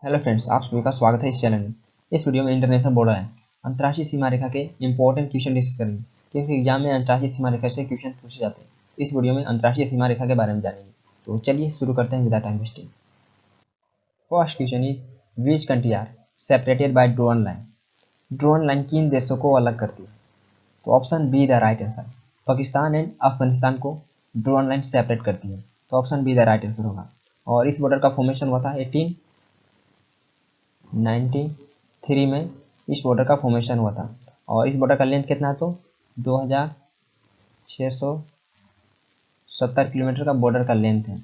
Hello friends, आप सभी का स्वागत है इस चैनल में। इस वीडियो में इंटरनेशनल बॉर्डर है अंतर्राष्ट्रीय सीमा रेखा के इंपॉर्टेंट क्वेश्चन डिस्कस करेंगे, क्योंकि एग्जाम में अंतर्राष्ट्रीय सीमा रेखा से क्वेश्चन पूछे जाते हैं। इस वीडियो में अंतर्राष्ट्रीय सीमा रेखा के बारे में जानेंगे। तो चलिए शुरू करते हैं without time wasting. First question is which country are separated by Durand line. Durand line किन देशों को अलग करती है? तो option B the right answer. Pakistan and Afghanistan को ड्रोन लाइन सेपरेट करती है, तो option B the right answer होगा। और इस बॉर्डर का फॉर्मेशन हुआ था 1893 में इस बॉर्डर का फॉर्मेशन हुआ था। और इस बॉर्डर का लेंथ कितना है? तो 2670 किलोमीटर का बॉर्डर का लेंथ है।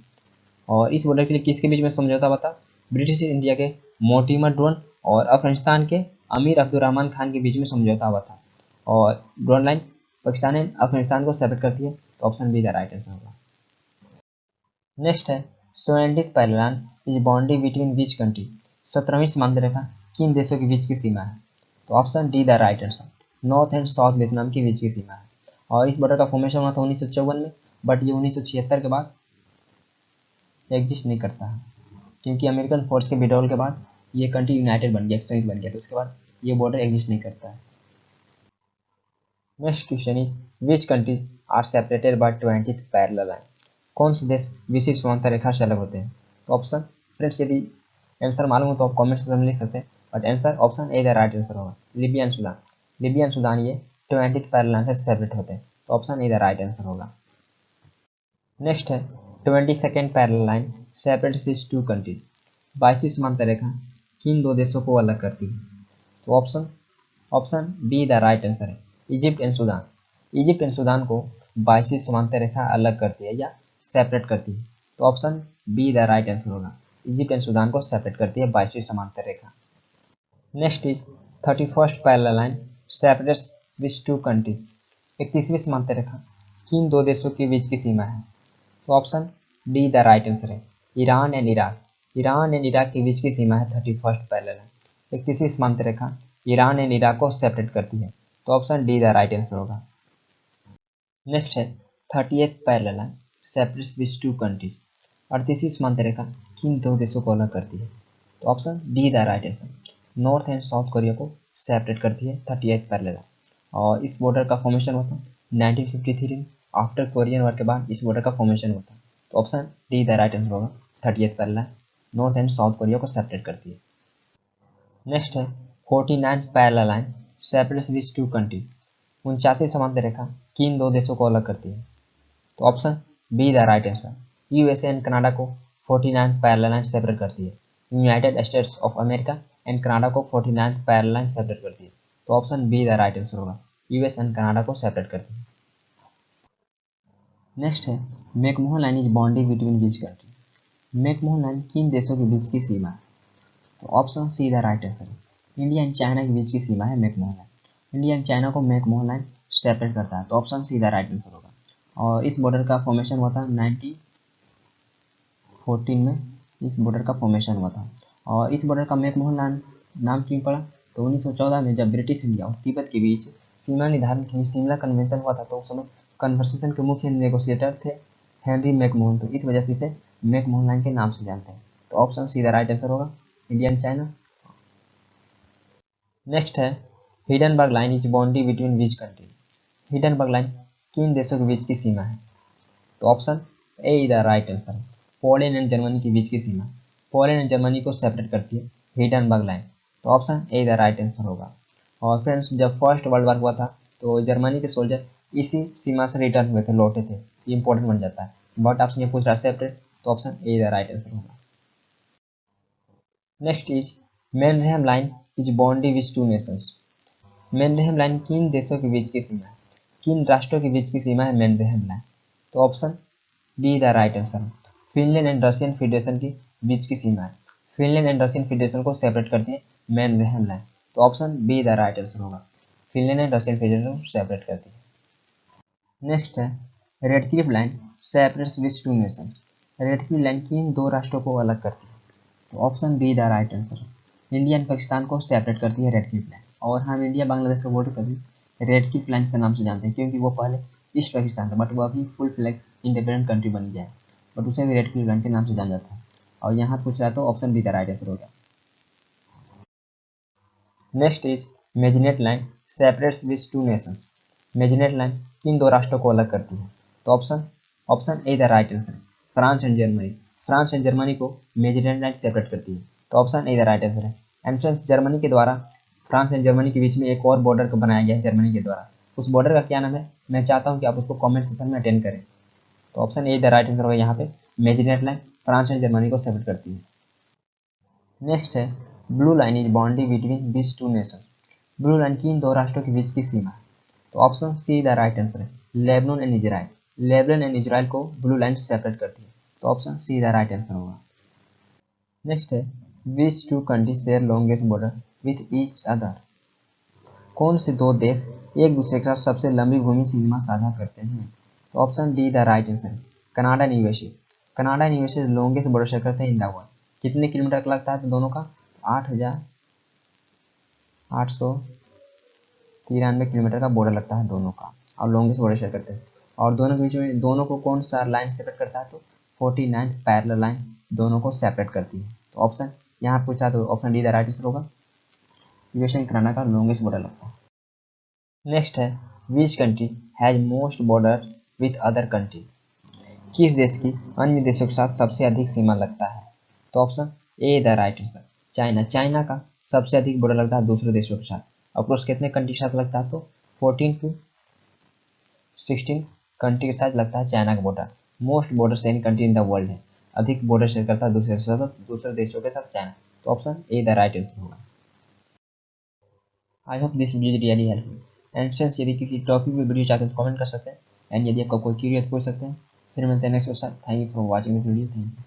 और इस बॉर्डर के लिए किसके बीच में समझौता हुआ था? ब्रिटिश इंडिया के मोर्टिमर ड्रोन और अफगानिस्तान के अमीर अब्दुर्रहमान खान के बीच में समझौता हुआ था। और Durand line Pakistan and Afghanistan को सेपरेट करती है, तो option B the right answer होगा। नेक्स्ट है 70th parallel is boundary between which country. 17वीं समांतर रेखा किन देशों के बीच की सीमा है? तो option D the right answer. North and south Vietnam के बीच की सीमा है। और इस बॉर्डर का फॉर्मेशन हुआ था 1954 में, बट ये 1976 के बाद एग्जिस्ट नहीं करता है, क्योंकि अमेरिकन फोर्स के विड्रॉल के बाद ये कंट्री यूनाइटेड बन गया, संयुक्त बन गया, तो उसके बाद ये बॉर्डर एग्जिस्ट नहीं करता है। Next question is which country are separated by 20th parallel line. कौन से देश विशिष्ट समांतर रेखा से अलग होते हैं? तो ऑप्शन, फ्रेंड्स यदि आंसर मालूम हो तो आप कमेंट से लिख सकते हैं, but answer option A the right answer होगा। Libya and Sudan. Libya and Sudan ये 20th पैरेलल लाइन से सेपरेट होते हैं, तो option A the right answer होगा। नेक्स्ट है 22nd parallel line separate this two countries. 22वीं समांतर रेखा किन दो देशों को अलग करती है? तो option B the right answer है, Egypt and Sudan. Egypt and Sudan को 22वीं समांतर रेखा अलग करती है या सेपरेट करती है, तो option B the right answer होगा। इजिप्ट एंड सूडान को सेपरेट करती है 22वीं समांतर रेखा। Next is 31st parallel line separates this two countries. 31वीं समांतर रेखा किन दो देशों के बीच की सीमा है? तो option D the right answer है, Iran and Iraq. Iran and Iraq के बीच की सीमा है 31st पैरेलल लाइन। 31वीं समांतर रेखा ईरान एंड इराक को सेपरेट करती है, तो option D the right answer होगा। नेक्स्ट है 30th parallel line separates this two countries. 38वीं समांतर रेखा किन दो देशों को अलग करती है? तो option D the right answer, north and south Korea को सेपरेट करती है 38th पैरेलल लाइन। और इस बॉर्डर का फॉर्मेशन होता है 1953 में, आफ्टर कोरियन वॉर के बाद इस बॉर्डर का फॉर्मेशन होता है, तो option D the right answer होगा। 30th parallel line north and south Korea को सेपरेट करती है। नेक्स्ट है 49th parallel line separates this two countries. 49वीं समांतर रेखा किन दो देशों को अलग करती है? तो option B the right answer, USA and Canada को 49th पैरेलल लाइन सेपरेट करती है। United states of America and Canada को 49th पैरेलल लाइन सेपरेट करती है, तो option B the right answer होगा। यूएस एंड कनाडा को सेपरेट करती है। नेक्स्ट है McMahon line is boundary between which country. McMahon line किन देशों के बीच की सीमा है? तो option C the right answer है, इंडिया एंड चाइना के बीच की सीमा है McMahon line. India and China को मैकमोहन लाइन सेपरेट करता है, तो option C the right answer होगा। और इस बॉर्डर का फॉर्मेशन हुआ था 1914 में इस बॉर्डर का फॉर्मेशन हुआ था। और इस बॉर्डर का मैकमोहन लाइन नाम क्यों पड़ा? तो 1914 में जब ब्रिटिश इंडिया और तिब्बत के बीच सीमा निर्धारण के लिए शिमला कन्वेंशन हुआ था, तो उस समय कन्वर्सेशन के मुख्य नेगोशिएटर थे हेनरी मैकमोहन, तो इस वजह से इसे मैकमोहन लाइन के नाम से जानते हैं, तो option C the right answer होगा, इंडिया एंड चाइना। नेक्स्ट है Hindenburg line is boundary between which country. Hindenburg line किन देशों के बीच की सीमा है? तो option A is the right answer, Poland and Germany के बीच की सीमा। पोलैंड एंड जर्मनी को सेपरेट करती है हिडनबर्ग लाइन, तो option A the right answer होगा। और फ्रेंड्स जब फर्स्ट वर्ल्ड वॉर हुआ था तो जर्मनी के सोल्जर इसी सीमा से रिटर्न हुए थे, लौटे थे, ये इंपॉर्टेंट बन जाता है। बट आपसे ये पूछ रहा है सेपरेट, तो option A the right answer होगा। Next is Mannerheim line is boundary which two nations. Mannerheim line किन देशों के बीच की सीमा है? किन राष्ट्रों के बीच की सीमा है मैनरहेम लाइन? तो option B the right answer, Finland and Russian federation के बीच की सीमा है। फिनलैंड एंड रशियन फेडरेशन को सेपरेट करती है मैनरहेम लाइन, तो option B the right answer होगा। फिनलैंड एंड रशियन फेडरेशन को सेपरेट करती है। नेक्स्ट है Radcliffe line separates which two Nations. Radcliffe line किन दो राष्ट्रों को अलग करती है? तो option B the right answer, India and Pakistan को सेपरेट करती है रेडक्लिफ लाइन। और हम इंडिया बांग्लादेश का बॉर्डर कभी रेडक्लिफ लाइन के नाम से जानते हैं, क्योंकि वो पहले ईस्ट पाकिस्तान था, बट वो अभी फुल फ्लैग इंडिपेंडेंट कंट्री बन गया है, बट उसे भी रेडक्लिफ लाइन के नाम से जाना जाता है। और यहाँ पूछ रहा है तो option B the right answer हो गया। Next is Maginot line separates which two nations. Maginot line किन दो राष्ट्रों को अलग करती है? तो option A the right answer है France and Germany. France and Germany को मेजनेट लाइन सेपरेट करती है, तो option A the right answer है। एंड फ्रेंड्स, जर्मनी के द्वारा फ्रांस एंड जर्मनी के बीच में एक और बॉर्डर को बनाया गया है जर्मनी के द्वारा। उस बॉर्डर का क्या नाम है? मैं चाहता हूँ कि आप उसको कमेंट सेक्शन में अटेंड करें। तो option A the right answer होगा यहाँ पे, Maginot line France and Germany को सेपरेट करती है। नेक्स्ट है blue line is boundary between this two nations. Blue line किन दो राष्ट्रों के बीच की सीमा है? तो option C the right answer है Lebanon and Israel. Lebanon and Israel को ब्लू लाइन सेपरेट करती है, तो option C the right answer होगा। नेक्स्ट है विच to country share longest border with each other. कौन से दो देश एक दूसरे के साथ सबसे लंबी भूमि सीमा साझा करते हैं? तो option D the right answer है Canada and USA. Canada and USA longest border share करते हैं इन द वर्ल्ड। कितने किलोमीटर का लगता है तो दोनों का? 8,893 किलोमीटर का बॉर्डर लगता है दोनों का, और लॉन्गेस्ट बॉर्डर शेयर करते हैं। और दोनों के बीच में दोनों को कौन सा लाइन सेपरेट करता है? तो 49th पैरेलल लाइन दोनों को सेपरेट करती है। तो ऑप्शन यहाँ पूछा तो option D the right answer होगा, यूएसए एंड कनाडा का लॉन्गेस्ट बॉर्डर लगता है। नेक्स्ट है which country has most border with other country. किस देश की अन्य देशों के साथ सबसे अधिक सीमा लगता है? तो option A the right answer China. China का सबसे अधिक बॉर्डर लगता है दूसरे देशों के साथ। अप्रोच कितने कंट्री के साथ लगता है? तो 14 to 16 कंट्री के साथ लगता है चाइना का border. Most border Sen country in the world है, अधिक बॉर्डर शेयर करता है दूसरे देशों के साथ चाइना। तो option A the right answer होगा। I hope this video really helpful. And friends, यदि किसी टॉपिक में वीडियो चाहते हैं तो कमेंट कर सकते हैं, एंड यदि आपका कोई क्यूरी है तो पूछ सकते हैं। फिर मिलते हैं नेक्स्ट के साथ। Thank you for watching this video. Thank you.